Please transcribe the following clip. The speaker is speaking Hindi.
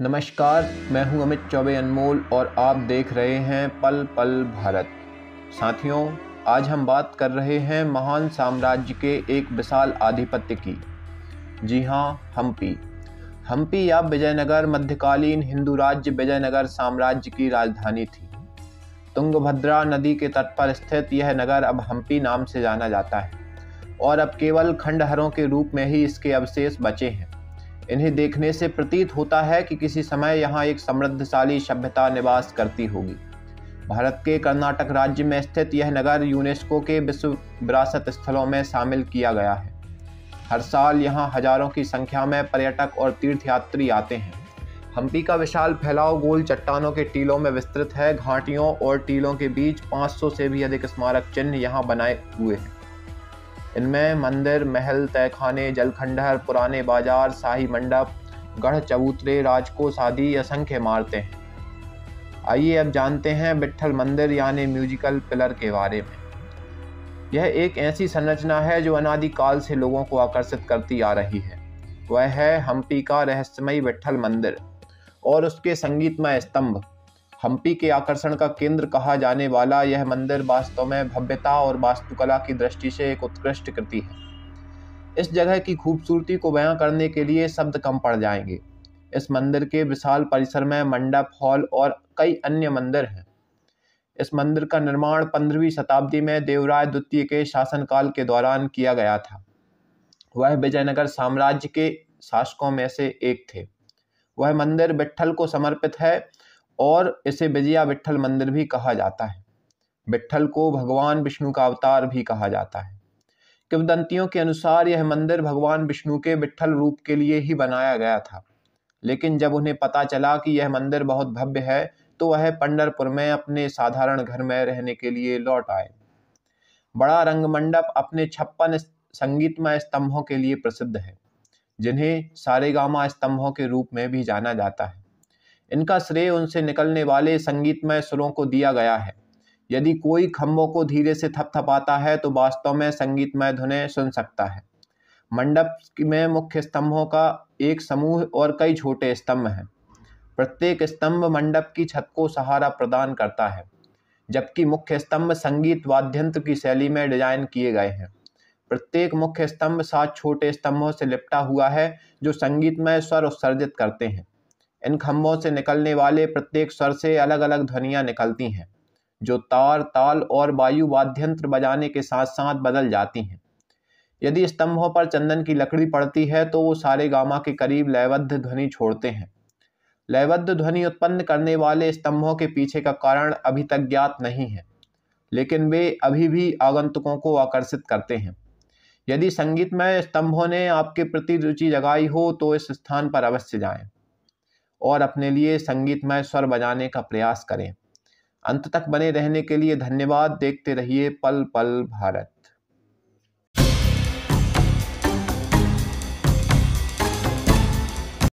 नमस्कार, मैं हूं अमित चौबे अनमोल और आप देख रहे हैं पल पल भारत। साथियों, आज हम बात कर रहे हैं महान साम्राज्य के एक विशाल आधिपत्य की। जी हाँ, हम्पी या विजयनगर मध्यकालीन हिंदू राज्य विजयनगर साम्राज्य की राजधानी थी। तुंगभद्रा नदी के तट पर स्थित यह नगर अब हम्पी नाम से जाना जाता है और अब केवल खंडहरों के रूप में ही इसके अवशेष बचे हैं। इन्हें देखने से प्रतीत होता है कि किसी समय यहाँ एक समृद्धशाली सभ्यता निवास करती होगी। भारत के कर्नाटक राज्य में स्थित यह नगर यूनेस्को के विश्व विरासत स्थलों में शामिल किया गया है। हर साल यहाँ हजारों की संख्या में पर्यटक और तीर्थयात्री आते हैं। हम्पी का विशाल फैलाव गोल चट्टानों के टीलों में विस्तृत है। घाटियों और टीलों के बीच 500 से भी अधिक स्मारक चिन्ह यहाँ बनाए हुए हैं। इनमें मंदिर, महल, तहखाने, जलखंडहर, पुराने बाजार, शाही मंडप, गढ़ चबूतरे, राजकोष आदि असंख्य इमारतें हैं। आइए अब जानते हैं विट्ठल मंदिर यानी म्यूजिकल पिलर के बारे में। यह एक ऐसी संरचना है जो अनादिकाल से लोगों को आकर्षित करती आ रही है। वह है हम्पी का रहस्यमयी विट्ठल मंदिर और उसके संगीतमय स्तंभ। हम्पी के आकर्षण का केंद्र कहा जाने वाला यह मंदिर वास्तव में भव्यता और वास्तुकला की दृष्टि से एक उत्कृष्ट कृति है। इस जगह की खूबसूरती को बयां करने के लिए शब्द कम पड़ जाएंगे। इस मंदिर के विशाल परिसर में मंडप, हॉल और कई अन्य मंदिर हैं। इस मंदिर का निर्माण 15वीं शताब्दी में देवराय द्वितीय के शासनकाल के दौरान किया गया था। वह विजयनगर साम्राज्य के शासकों में से एक थे। वह मंदिर विट्ठल को समर्पित है और इसे विजया विट्ठल मंदिर भी कहा जाता है। विट्ठल को भगवान विष्णु का अवतार भी कहा जाता है। किंवदंतियों के अनुसार यह मंदिर भगवान विष्णु के विट्ठल रूप के लिए ही बनाया गया था, लेकिन जब उन्हें पता चला कि यह मंदिर बहुत भव्य है तो वह पंढरपुर में अपने साधारण घर में रहने के लिए लौट आए। बड़ा रंगमंडप अपने 56 संगीतमय स्तंभों के लिए प्रसिद्ध है, जिन्हें सारेगामा स्तंभों के रूप में भी जाना जाता है। इनका श्रेय उनसे निकलने वाले संगीतमय सुरों को दिया गया है। यदि कोई खंभों को धीरे से थपथपाता है तो वास्तव में संगीतमय धुनें सुन सकता है। मंडप में मुख्य स्तंभों का एक समूह और कई छोटे स्तंभ हैं। प्रत्येक स्तंभ मंडप की छत को सहारा प्रदान करता है, जबकि मुख्य स्तंभ संगीत वाद्ययंत्र की शैली में डिजाइन किए गए हैं। प्रत्येक मुख्य स्तंभ 7 छोटे स्तंभों से लिपटा हुआ है जो संगीतमय स्वर उत्सर्जित करते हैं। इन खंभों से निकलने वाले प्रत्येक स्वर से अलग अलग ध्वनियां निकलती हैं, जो तार, ताल और वायु वाद्ययंत्र बजाने के साथ साथ बदल जाती हैं। यदि स्तंभों पर चंदन की लकड़ी पड़ती है तो वो सारेगामा के करीब लयबद्ध ध्वनि छोड़ते हैं। लयबद्ध ध्वनि उत्पन्न करने वाले स्तंभों के पीछे का कारण अभी तक ज्ञात नहीं है, लेकिन वे अभी भी आगंतुकों को आकर्षित करते हैं। यदि संगीतमय स्तंभों ने आपके प्रति रुचि जगाई हो तो इस स्थान पर अवश्य जाएं और अपने लिए संगीतमय स्वर बजाने का प्रयास करें। अंत तक बने रहने के लिए धन्यवाद। देखते रहिए पल पल भारत।